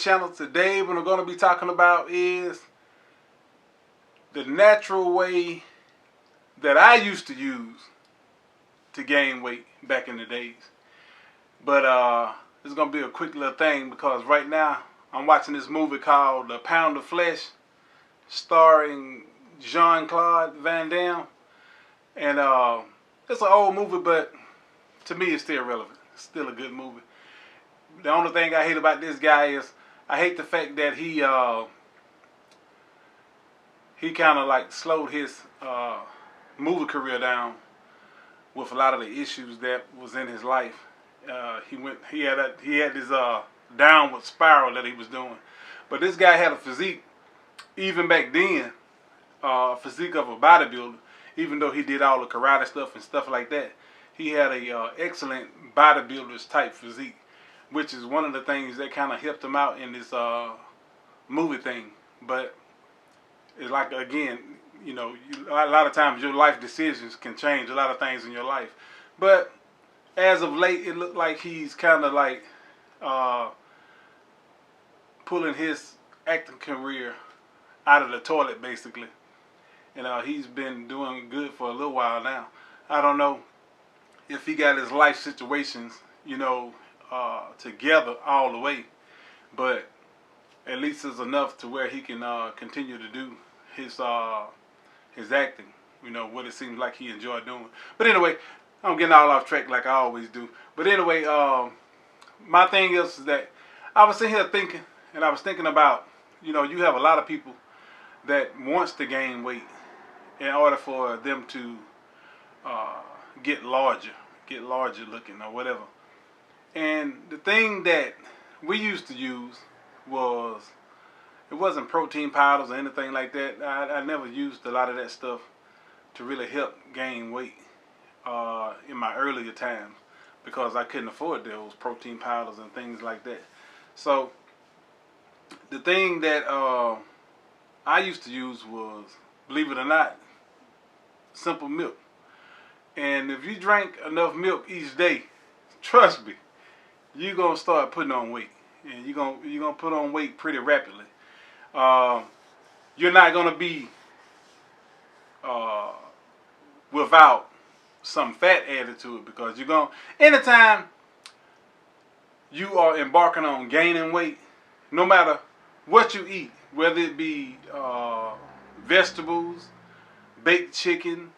channel. Today what I'm going to be talking about is the natural way that I used to use to gain weight back in the days. But it's going to be a quick little thing because right now I'm watching this movie called The Pound of Flesh, starring Jean-Claude Van Damme. And it's an old movie, but to me it's still relevant. It's still a good movie. The only thing I hate about this guy is I hate the fact that he kind of like slowed his movie career down with a lot of the issues that was in his life. He had this downward spiral that he was doing. But this guy had a physique even back then, physique of a bodybuilder. Even though he did all the karate stuff and stuff like that, he had a excellent bodybuilder's type physique, which is one of the things that kind of helped him out in this movie thing. But it's like, again, you know, a lot of times your life decisions can change a lot of things in your life. But as of late, it looked like he's kind of like pulling his acting career out of the toilet, basically. And he's been doing good for a little while now. I don't know if he got his life situations, you know, together all the way, but at least it's enough to where he can continue to do his acting, you know, what it seems like he enjoyed doing. But anyway, I'm getting all off track like I always do. But anyway, my thing is that I was sitting here thinking, and I was thinking about, you know, you have a lot of people that wants to gain weight in order for them to get larger looking or whatever. And the thing that we used to use was, it wasn't protein powders or anything like that. I never used a lot of that stuff to really help gain weight in my earlier times because I couldn't afford those protein powders and things like that. So the thing that I used to use was, believe it or not, simple milk. And if you drink enough milk each day, trust me, you're gonna start putting on weight, and you're gonna put on weight pretty rapidly. You're not gonna be without some fat added to it, because you're gonna, anytime you are embarking on gaining weight, no matter what you eat, whether it be vegetables, baked chicken,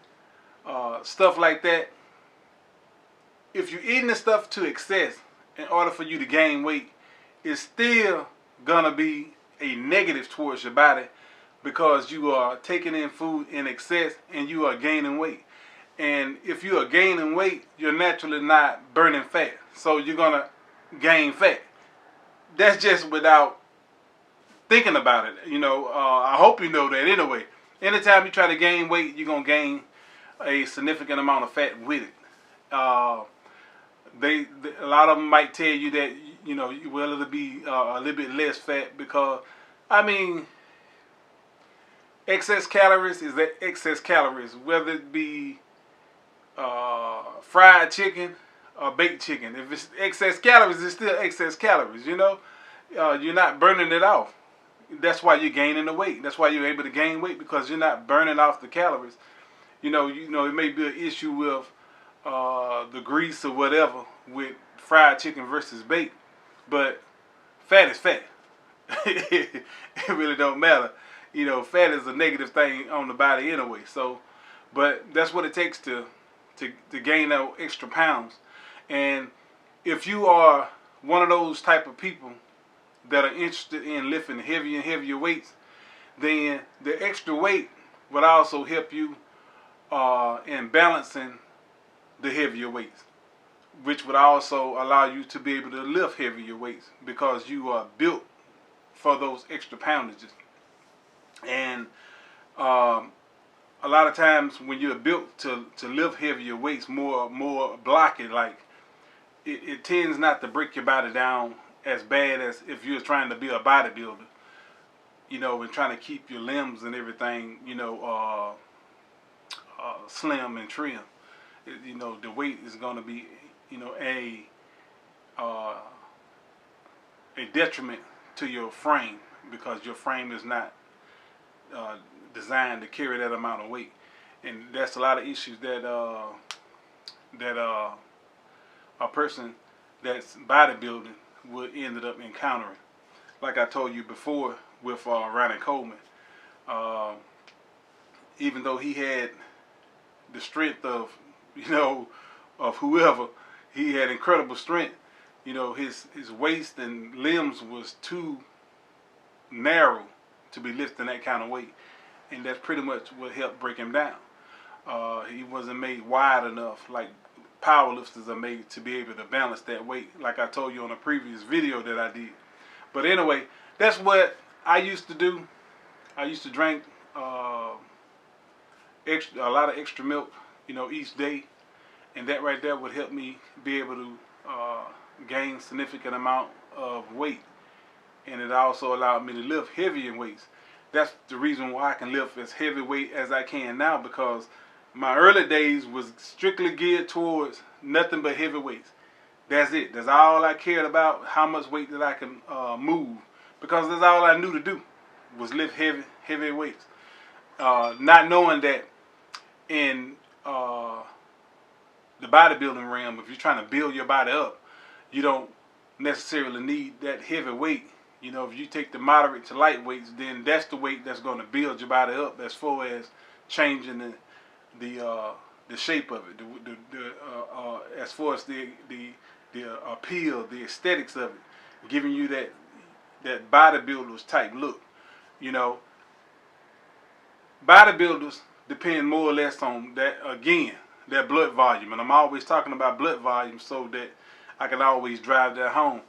stuff like that, if you're eating this stuff to excess in order for you to gain weight, it's still gonna be a negative towards your body, because you are taking in food in excess and you are gaining weight. And if you are gaining weight, you're naturally not burning fat, so you're gonna gain fat. That's just without thinking about it. You know, I hope you know that anyway. Anytime you try to gain weight, you're gonna gain a significant amount of fat with it. A lot of them might tell you that, you know, well, it'll be a little bit less fat, because, I mean, excess calories is excess calories, whether it be fried chicken or baked chicken. If it's excess calories, it's still excess calories, you know. You're not burning it off. That's why you're gaining the weight. That's why you're able to gain weight, because you're not burning off the calories. You know, it may be an issue with the grease or whatever with fried chicken versus baked, but fat is fat. It really don't matter. You know, fat is a negative thing on the body anyway. So, but that's what it takes to gain those extra pounds. And if you are one of those type of people that are interested in lifting heavier and heavier weights, then the extra weight would also help you in balancing the heavier weights, which would also allow you to be able to lift heavier weights, because you are built for those extra poundages. And a lot of times when you're built to lift heavier weights, more blocky, like it tends not to break your body down as bad as if you're trying to be a bodybuilder, you know, and trying to keep your limbs and everything, you know, slim and trim. You know, the weight is going to be, you know, a detriment to your frame, because your frame is not designed to carry that amount of weight, and that's a lot of issues that a person that's bodybuilding would ended up encountering. Like I told you before with Ronnie Coleman, even though he had the strength of, of whoever, he had incredible strength. His waist and limbs was too narrow to be lifting that kind of weight, and that's pretty much what helped break him down. He wasn't made wide enough like powerlifters are made to be able to balance that weight, like I told you on a previous video that I did. But anyway, that's what I used to do. I used to drink a lot of extra milk, each day, and that right there would help me be able to gain significant amount of weight, and it also allowed me to lift heavier weights. That's the reason why I can lift as heavy weight as I can now, because my early days was strictly geared towards nothing but heavy weights. That's it. That's all I cared about, how much weight that I can move, because that's all I knew to do was lift heavy weights. Not knowing that in the bodybuilding realm, if you're trying to build your body up, you don't necessarily need that heavy weight. If you take the moderate to light weights, then that's the weight that's going to build your body up as far as changing the shape of it, as far as the appeal, the aesthetics of it, giving you that bodybuilders type look. Bodybuilders depend more or less on that, again, that blood volume, and I'm always talking about blood volume so that I can always drive that home.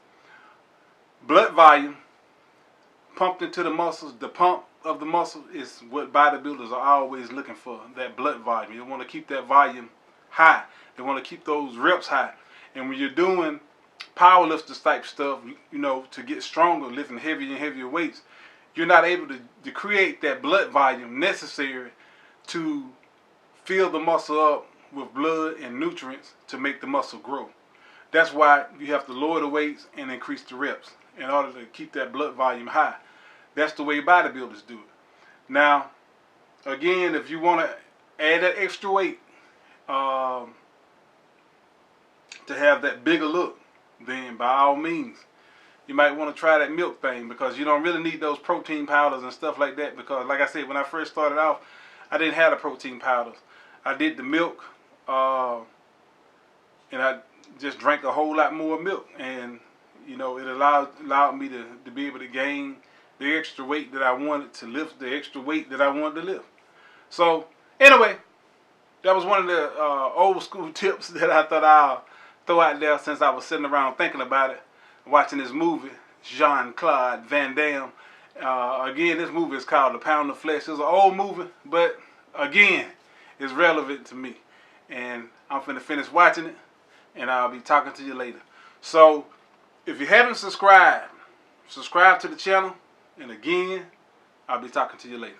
Blood volume pumped into the muscles, the pump of the muscle is what bodybuilders are always looking for, that blood volume. You want to keep that volume high. They want to keep those reps high. And when you're doing powerlifters type stuff, to get stronger, lifting heavier and heavier weights, you're not able to create that blood volume necessary to fill the muscle up with blood and nutrients to make the muscle grow. That's why you have to lower the weights and increase the reps in order to keep that blood volume high. That's the way bodybuilders do it. Now, again, if you want to add that extra weight to have that bigger look, then by all means, you might want to try that milk thing, because you don't really need those protein powders and stuff like that, because like I said, when I first started off, I didn't have the protein powders. I did the milk, and I just drank a whole lot more milk, and it allowed me to be able to gain the extra weight that I wanted to lift, the extra weight that I wanted to lift. So anyway, that was one of the old school tips that I thought I'll throw out there, since I was sitting around thinking about it, watching this movie, Jean-Claude Van Damme. Again, this movie is called The Pound of Flesh. It's an old movie, but again, it's relevant to me. And I'm finna finish watching it, and I'll be talking to you later. So, if you haven't subscribed, subscribe to the channel. And again, I'll be talking to you later.